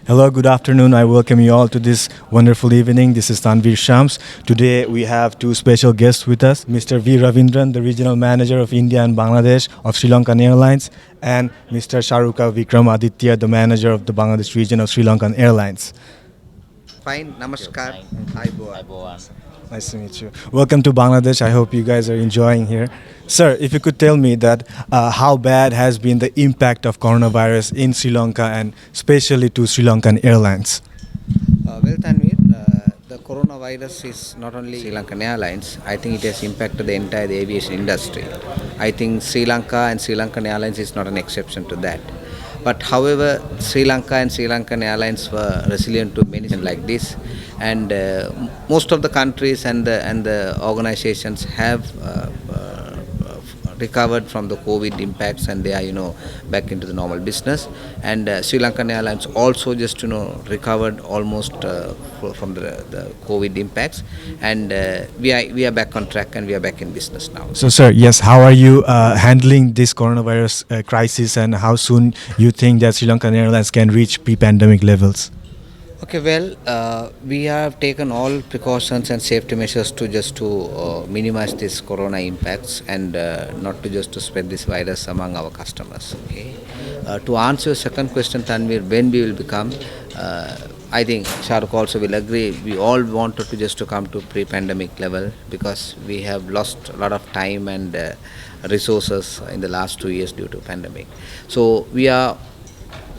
Hello, good afternoon. I welcome you all to this wonderful evening. This is Tanvir Shams. Today we have two special guests with us, Mr. V. Ravindran, the Regional Manager of India and Bangladesh of Srilankan Airlines, and Mr. Sharuka Vikramaditya, the Manager of the Bangladesh region of Srilankan Airlines. Fine, Thank you. namaskar. Fine. Hi, Boa. Hi, Boan. Nice to meet you. Welcome to Bangladesh. I hope you guys are enjoying here. Sir, if you could tell me that how bad has been the impact of coronavirus in Sri Lanka and especially to Sri Lankan Airlines? Well, Tanvir, the coronavirus is not only Sri Lankan Airlines. I think it has impacted the entire aviation industry. I think Sri Lanka and Sri Lankan Airlines is not an exception to that. But however, Sri Lanka and Sri Lankan Airlines were resilient to many things like this, and most of the countries and the organizations have recovered from the COVID impacts, and they are back into the normal business. And Sri Lankan Airlines also just recovered almost from the COVID impacts, and we are back on track and we are back in business now. So, sir, yes, how are you handling this coronavirus crisis, and how soon you think that Sri Lankan Airlines can reach pre-pandemic levels? Okay, well, we have taken all precautions and safety measures to just to minimize this corona impacts and not to just to spread this virus among our customers. Okay, to answer your second question, Tanvir, when we will become, I think Shahrukh also will agree. We all wanted to just to come to pre-pandemic level because we have lost a lot of time and resources in the last 2 years due to pandemic. So we are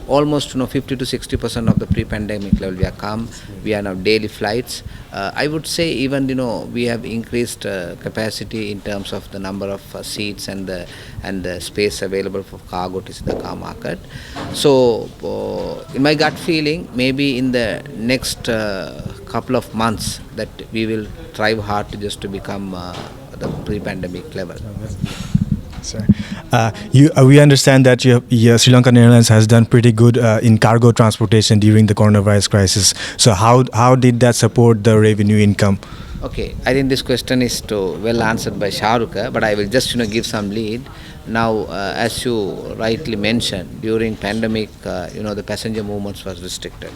almost 50 to 60% of the pre-pandemic level we are come. We are now daily flights. I would say even we have increased capacity in terms of the number of seats and the space available for cargo to the car market. So in my gut feeling, maybe in the next couple of months that we will strive hard to just to become the pre-pandemic level. Sir, we understand that Sri Lankan Airlines has done pretty good in cargo transportation during the coronavirus crisis. So how did that support the revenue income? Okay, I think this question is well answered by Shahrukh, but I will just give some lead. Now, as you rightly mentioned, during pandemic, the passenger movements was restricted.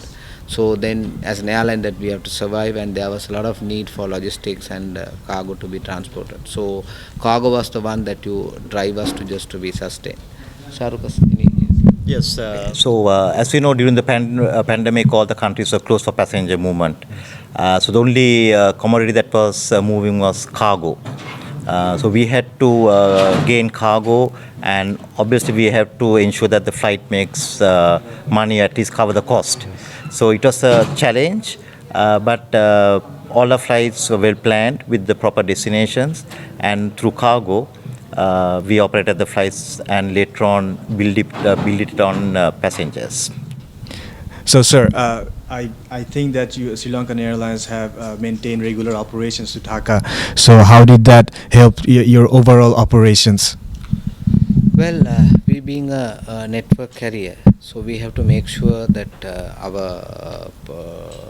So then, as an airline, that we have to survive, and there was a lot of need for logistics and cargo to be transported. So cargo was the one that you drive us to just to be sustained. Shahrukh, any? Yes. As we know, during the pandemic, all the countries were closed for passenger movement. So the only commodity that was moving was cargo. So we had to gain cargo, and obviously we have to ensure that the flight makes money, at least cover the cost. So it was a challenge, but all our flights were well planned with the proper destinations, and through cargo, we operated the flights and later on build it on passengers. So, sir, I think that Sri Lankan Airlines have maintained regular operations to Dhaka. So how did that help your overall operations? Well, we being a network carrier, so we have to make sure that our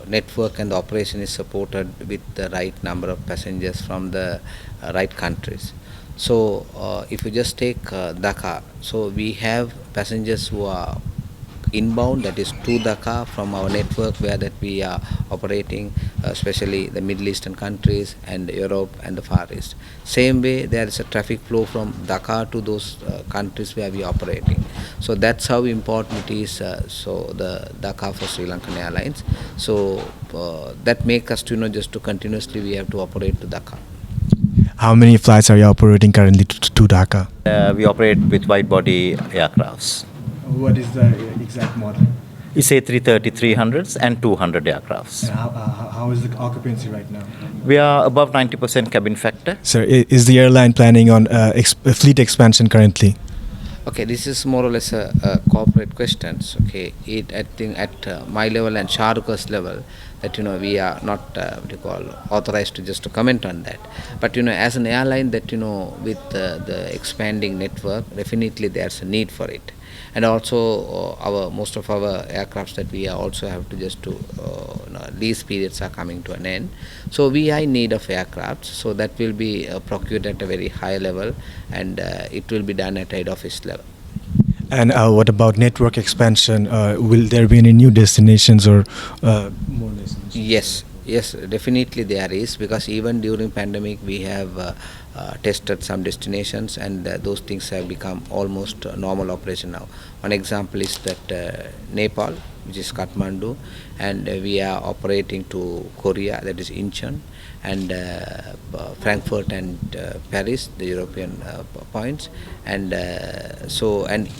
network and the operation is supported with the right number of passengers from the right countries. So if you just take Dhaka, so we have passengers who are inbound, that is to Dhaka from our network where that we are operating, especially the Middle Eastern countries and Europe and the Far East. Same way, there is a traffic flow from Dhaka to those countries where we are operating. So that's how important it is. So the Dhaka for Sri Lankan Airlines. So that make us to just to continuously we have to operate to Dhaka. How many flights are you operating currently to Dhaka? We operate with wide-body aircrafts. What is the exact model? It's A330, 300s, and 200 aircrafts. And how is the occupancy right now? We are above 90% cabin factor. Sir, is the airline planning on fleet expansion currently? Okay, this is more or less a corporate questions. Okay, I think at my level and Shahrukh's level, that we are not authorized to just to comment on that. But as an airline, that with the expanding network, definitely there's a need for it. And also our most of our aircrafts that we also have to just to lease periods are coming to an end. So we are in need of aircraft. So that will be procured at a very high level, and it will be done at head office level. And what about network expansion? Will there be any new destinations or more destinations? Yes, definitely there is, because even during pandemic we have tested some destinations, and those things have become almost normal operation now. One example is that Nepal, which is Kathmandu, and we are operating to Korea, that is Incheon, and Frankfurt and Paris, the European points, and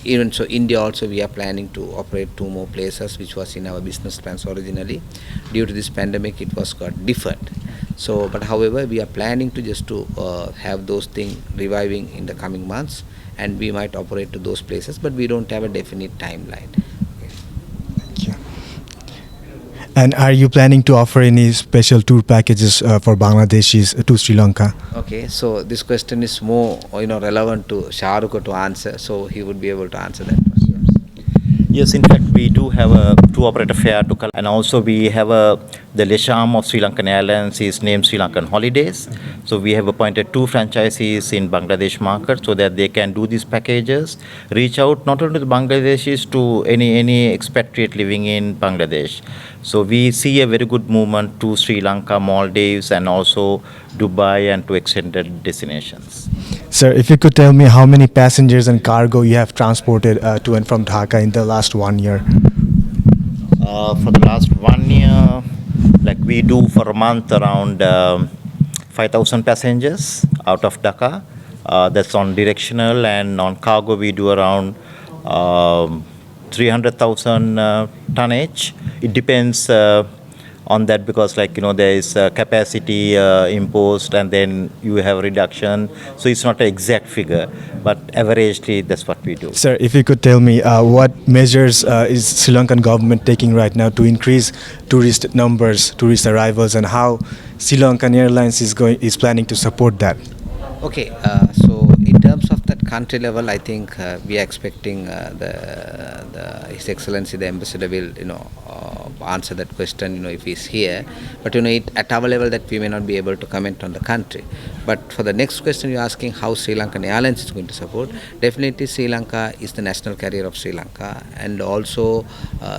even so India also we are planning to operate two more places, which was in our business plans originally. Due to this pandemic, it was got deferred. So, but however, we are planning to just to have those things reviving in the coming months, and we might operate to those places, but we don't have a definite timeline. Thank you. And are you planning to offer any special tour packages for Bangladeshis to Sri Lanka? Okay, so this question is more relevant to Shahrukh to answer, so he would be able to answer that question. Yes, in fact, we do have a two operator fare to and also we have the Lesham of Sri Lankan Airlines is named Sri Lankan Holidays. So we have appointed two franchisees in Bangladesh market so that they can do these packages, reach out not only to the Bangladeshis, to any expatriate living in Bangladesh. So we see a very good movement to Sri Lanka, Maldives, and also Dubai, and to extended destinations. Sir, if you could tell me how many passengers and cargo you have transported to and from Dhaka in the last 1 year. For the last 1 year, like we do for a month around 5,000 passengers out of Dhaka. That's on directional, and on cargo we do around 300,000 tonnage. It depends on that, because there is capacity imposed, and then you have reduction, so it's not an exact figure, but averagely that's what we do. Sir, if you could tell me what measures is Sri Lankan government taking right now to increase tourist numbers, tourist arrivals, and how Sri Lankan Airlines is planning to support that? Okay, so in terms of that country level, I think we are expecting His Excellency the Ambassador will answer that question if he's here. But at our level that we may not be able to comment on the country. But for the next question you're asking how Sri Lankan Airlines is going to support, definitely Sri Lanka is the national carrier of Sri Lanka, and also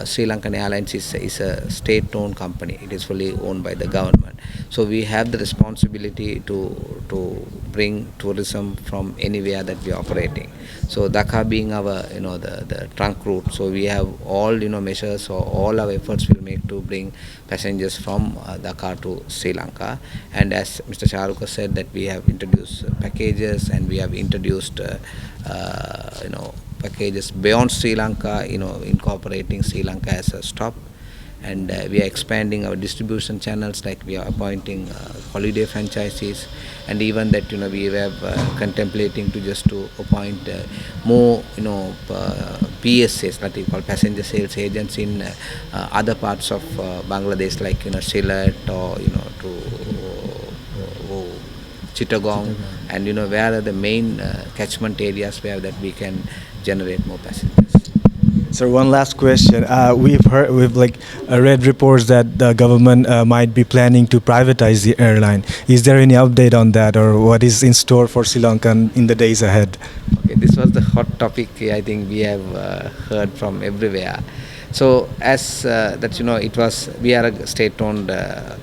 Sri Lankan Airlines is a state-owned company. It is fully owned by the government. So we have the responsibility to bring tourism from anywhere that we are operating. So Dhaka being our the trunk route, so we have all measures, or all our efforts will make to bring passengers from Dhaka to Sri Lanka. And as Mr. Shahrukh said, that we have introduced packages, and we have introduced packages beyond Sri Lanka, incorporating Sri Lanka as a stop. And we are expanding our distribution channels, like we are appointing holiday franchisees, and even that we were contemplating to appoint more PSAs, that we call passenger sales agents, in other parts of Bangladesh, like Sylhet, or to Chittagong, and where are the main catchment areas where that we can generate more passengers. Sir, one last question. We've read reports that the government might be planning to privatize the airline. Is there any update on that, or what is in store for Sri Lankan in the days ahead? Okay, this was the hot topic. I think we have heard from everywhere. So as we are a state-owned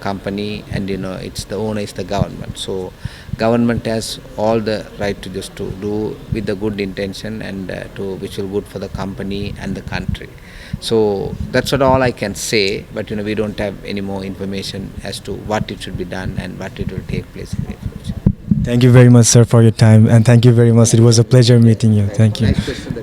company, and it's the owner is the government. So government has all the right to do with the good intention, and which will good for the company and the country. So that's all I can say. But we don't have any more information as to what it should be done and what it will take place in the future. Thank you very much, sir, for your time, and thank you very much. It was a pleasure meeting you. Thank you. Next question.